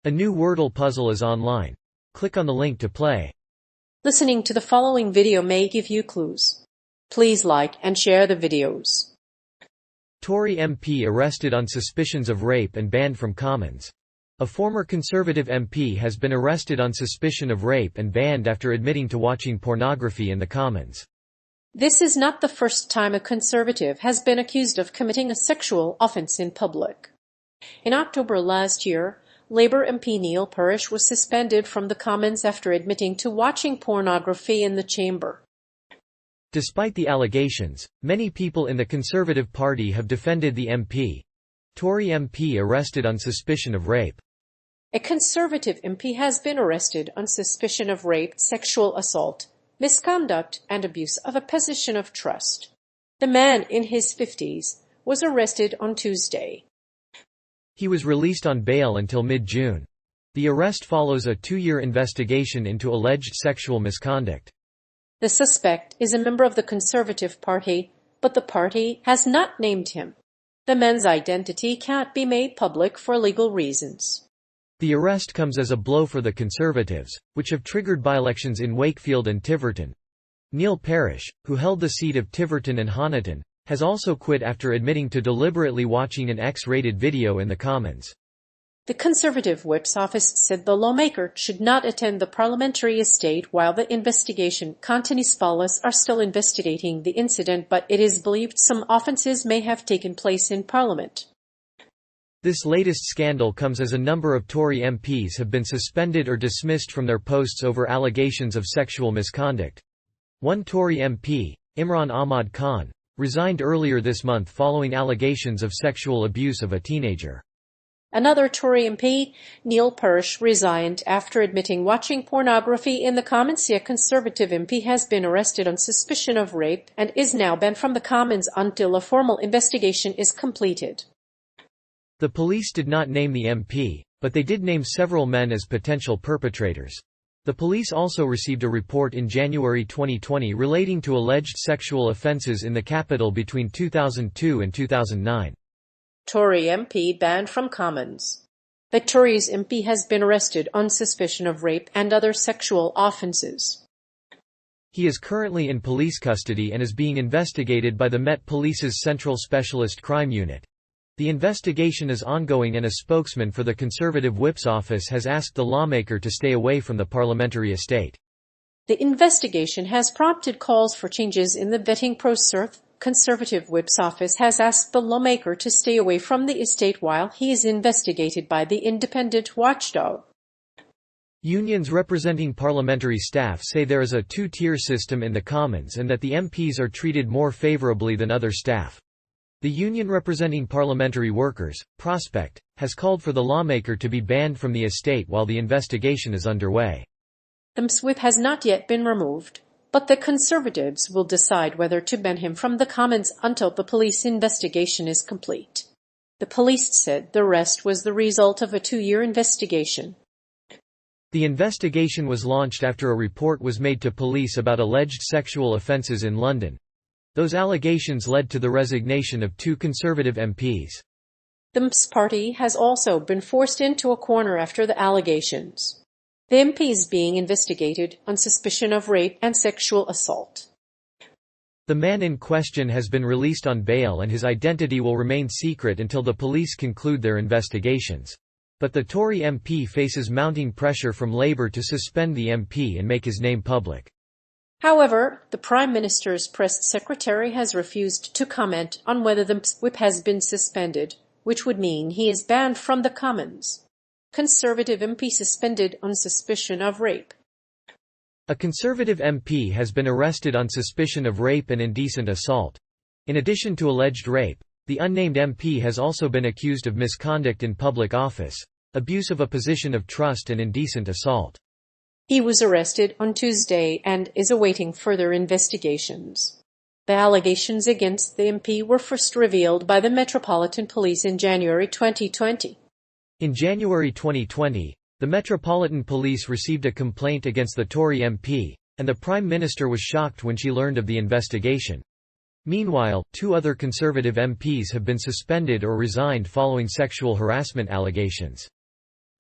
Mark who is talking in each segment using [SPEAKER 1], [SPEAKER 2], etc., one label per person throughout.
[SPEAKER 1] A new Wordle puzzle is online. Click on the link to play.
[SPEAKER 2] Listening to the following video may give you clues. Please like and share the videos.
[SPEAKER 1] Tory MP arrested on suspicions of rape and banned from Commons. A former Conservative MP has been arrested on suspicion of rape and banned after admitting to watching pornography in the Commons.
[SPEAKER 2] This is not the first time a Conservative has been accused of committing a sexual offence in public. In October last year, Labour MP Neil Parish was suspended from the Commons after admitting to watching pornography in the chamber.
[SPEAKER 1] Despite the allegations, many people in the Conservative Party have defended the MP. Tory MP arrested on suspicion of rape.
[SPEAKER 2] A Conservative MP has been arrested on suspicion of rape, sexual assault, misconduct, and abuse of a position of trust. The man in his 50s was arrested on Tuesday.
[SPEAKER 1] He was released on bail until mid-June. The arrest follows a 2-year investigation into alleged sexual misconduct.
[SPEAKER 2] The suspect is a member of the Conservative Party, but the party has not named him. The man's identity can't be made public for legal reasons.
[SPEAKER 1] The arrest comes as a blow for the Conservatives, which have triggered by-elections in Wakefield and Tiverton. Neil Parish, who held the seat of Tiverton and Honiton, has also quit after admitting to deliberately watching an X-rated video in the Commons.
[SPEAKER 2] The Conservative Whip's office said the lawmaker should not attend the parliamentary estate while the investigation continues. Police are still investigating the incident, but it is believed some offences may have taken place in Parliament.
[SPEAKER 1] This latest scandal comes as a number of Tory MPs have been suspended or dismissed from their posts over allegations of sexual misconduct. One Tory MP, Imran Ahmad Khan, resigned earlier this month following allegations of sexual abuse of a teenager.
[SPEAKER 2] Another Tory MP, Neil Parish, resigned after admitting watching pornography in the Commons. A Conservative MP has been arrested on suspicion of rape and is now banned from the Commons until a formal investigation is completed.
[SPEAKER 1] The police did not name the MP, but they did name several men as potential perpetrators. The police also received a report in January 2020 relating to alleged sexual offences in the capital between 2002 and 2009.
[SPEAKER 2] Tory MP banned from Commons. The Tories MP has been arrested on suspicion of rape and other sexual offences.
[SPEAKER 1] He is currently in police custody and is being investigated by the Met Police's Central Specialist Crime Unit. The investigation is ongoing and a spokesman for the Conservative Whip's office has asked the lawmaker to stay away from the parliamentary estate.
[SPEAKER 2] The investigation has prompted calls for changes in the vetting process. Conservative Whip's office has asked the lawmaker to stay away from the estate while he is investigated by the independent watchdog.
[SPEAKER 1] Unions representing parliamentary staff say there is a two-tier system in the Commons and that the MPs are treated more favourably than other staff. The union representing parliamentary workers, Prospect, has called for the lawmaker to be banned from the estate while the investigation is underway.
[SPEAKER 2] The whip has not yet been removed, but the Conservatives will decide whether to ban him from the Commons until the police investigation is complete. The police said the arrest was the result of a 2-year investigation.
[SPEAKER 1] The investigation was launched after a report was made to police about alleged sexual offences in London. Those allegations led to the resignation of 2 Conservative MPs.
[SPEAKER 2] The MP's party has also been forced into a corner after the allegations. The MP is being investigated on suspicion of rape and sexual assault.
[SPEAKER 1] The man in question has been released on bail and his identity will remain secret until the police conclude their investigations. But the Tory MP faces mounting pressure from Labour to suspend the MP and make his name public.
[SPEAKER 2] However, the Prime Minister's press secretary has refused to comment on whether the whip has been suspended, which would mean he is banned from the Commons. Conservative MP suspended on suspicion of rape.
[SPEAKER 1] A Conservative MP has been arrested on suspicion of rape and indecent assault. In addition to alleged rape, the unnamed MP has also been accused of misconduct in public office, abuse of a position of trust and indecent assault.
[SPEAKER 2] He was arrested on Tuesday and is awaiting further investigations. The allegations against the MP were first revealed by the Metropolitan Police in January 2020.
[SPEAKER 1] In January 2020, the Metropolitan Police received a complaint against the Tory MP, and the Prime Minister was shocked when she learned of the investigation. Meanwhile, 2 other Conservative MPs have been suspended or resigned following sexual harassment allegations.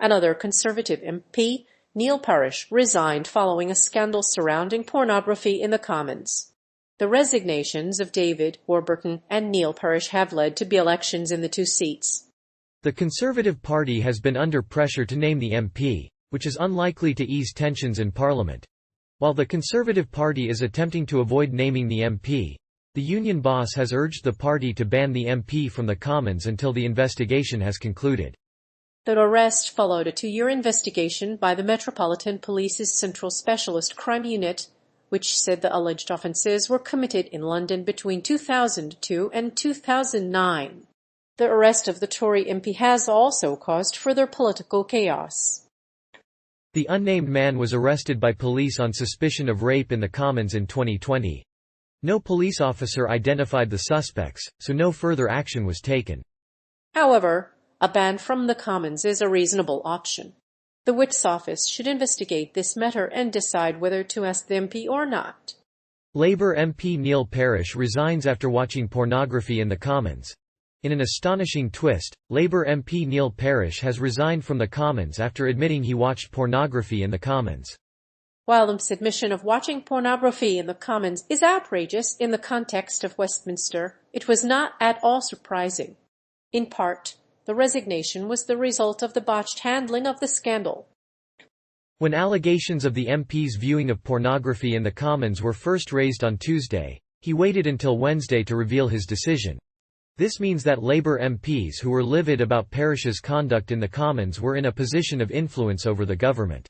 [SPEAKER 2] Another Conservative MP, Neil Parish, resigned following a scandal surrounding pornography in the Commons. The resignations of David Warburton and Neil Parish have led to by-elections in the two seats.
[SPEAKER 1] The Conservative Party has been under pressure to name the MP, which is unlikely to ease tensions in Parliament. While the Conservative Party is attempting to avoid naming the MP, the union boss has urged the party to ban the MP from the Commons until the investigation has concluded.
[SPEAKER 2] The arrest followed a 2-year investigation by the Metropolitan Police's Central Specialist Crime Unit, which said the alleged offences were committed in London between 2002 and 2009. The arrest of the Tory MP has also caused further political chaos.
[SPEAKER 1] The unnamed man was arrested by police on suspicion of rape in the Commons in 2020. No police officer identified the suspects, so no further action was taken.
[SPEAKER 2] However, a ban from the Commons is a reasonable option. The Wit's office should investigate this matter and decide whether to ask the MP or not.
[SPEAKER 1] Labour MP Neil Parish resigns after watching pornography in the Commons. In an astonishing twist, Labour MP Neil Parish has resigned from the Commons after admitting he watched pornography in the Commons.
[SPEAKER 2] While the admission of watching pornography in the Commons is outrageous in the context of Westminster, it was not at all surprising. In part, the resignation was the result of the botched handling of the scandal.
[SPEAKER 1] When allegations of the MP's viewing of pornography in the Commons were first raised on Tuesday, he waited until Wednesday to reveal his decision. This means that Labour MPs who were livid about Parish's conduct in the Commons were in a position of influence over the government.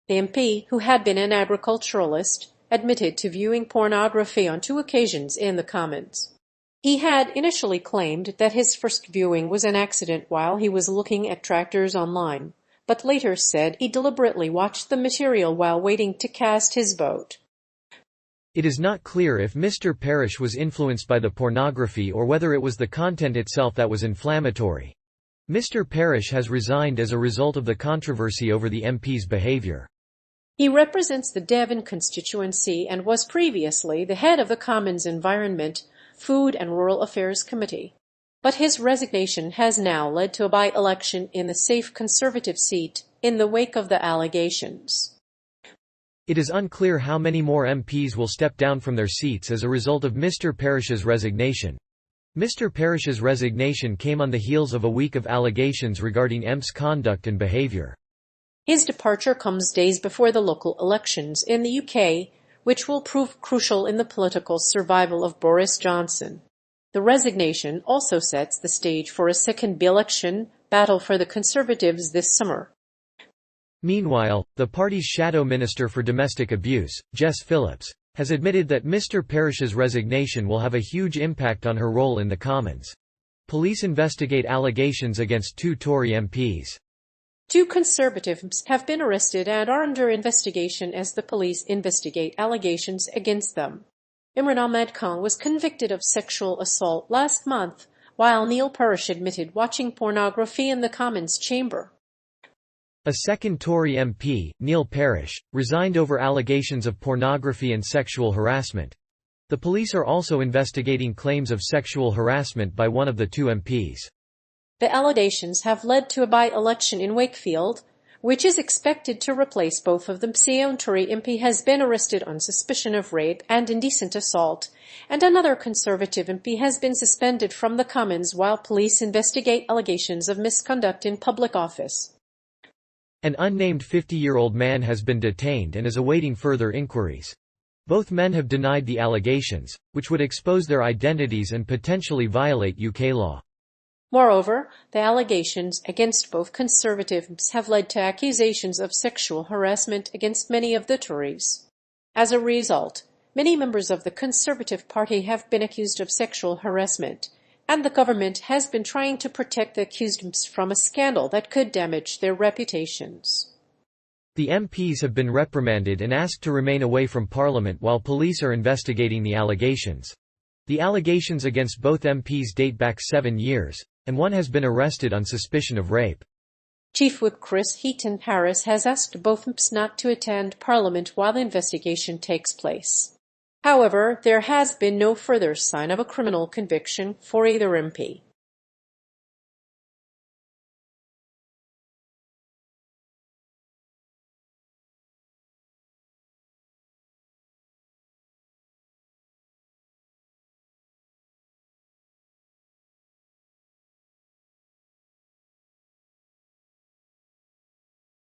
[SPEAKER 2] The MP, who had been an agriculturalist, admitted to viewing pornography on 2 occasions in the Commons. He had initially claimed that his first viewing was an accident while he was looking at tractors online, but later said he deliberately watched the material while waiting to cast his vote.
[SPEAKER 1] It is not clear if Mr. Parish was influenced by the pornography or whether it was the content itself that was inflammatory. Mr. Parish has resigned as a result of the controversy over the MP's behaviour.
[SPEAKER 2] He represents the Devon constituency and was previously the head of the Commons Environment, Food and Rural Affairs Committee. But his resignation has now led to a by-election in the safe Conservative seat in the wake of the allegations.
[SPEAKER 1] It is unclear how many more MPs will step down from their seats as a result of Mr. Parish's resignation. Mr. Parish's resignation came on the heels of a week of allegations regarding MP's conduct and behaviour.
[SPEAKER 2] His departure comes days before the local elections in the UK, which will prove crucial in the political survival of Boris Johnson. The resignation also sets the stage for a second by-election battle for the Conservatives this summer.
[SPEAKER 1] Meanwhile, the party's shadow minister for domestic abuse, Jess Phillips, has admitted that Mr. Parish's resignation will have a huge impact on her role in the Commons. Police investigate allegations against 2 Tory MPs.
[SPEAKER 2] 2 Conservatives have been arrested and are under investigation as the police investigate allegations against them. Imran Ahmed Khan was convicted of sexual assault last month, while Neil Parish admitted watching pornography in the Commons chamber.
[SPEAKER 1] A second Tory MP, Neil Parish, resigned over allegations of pornography and sexual harassment. The police are also investigating claims of sexual harassment by one of the 2 MPs.
[SPEAKER 2] The allegations have led to a by-election in Wakefield, which is expected to replace both of them. The Tory MP has been arrested on suspicion of rape and indecent assault, and another Conservative MP has been suspended from the Commons while police investigate allegations of misconduct in public office.
[SPEAKER 1] An unnamed 50-year-old man has been detained and is awaiting further inquiries. Both men have denied the allegations, which would expose their identities and potentially violate UK law.
[SPEAKER 2] Moreover, the allegations against both Conservatives have led to accusations of sexual harassment against many of the Tories. As a result, many members of the Conservative Party have been accused of sexual harassment, and the government has been trying to protect the accused from a scandal that could damage their reputations.
[SPEAKER 1] The MPs have been reprimanded and asked to remain away from Parliament while police are investigating the allegations. The allegations against both MPs date back 7 years, and one has been arrested on suspicion of rape.
[SPEAKER 2] Chief Whip Chris Heaton-Harris has asked both MPs not to attend Parliament while the investigation takes place. However, there has been no further sign of a criminal conviction for either MP.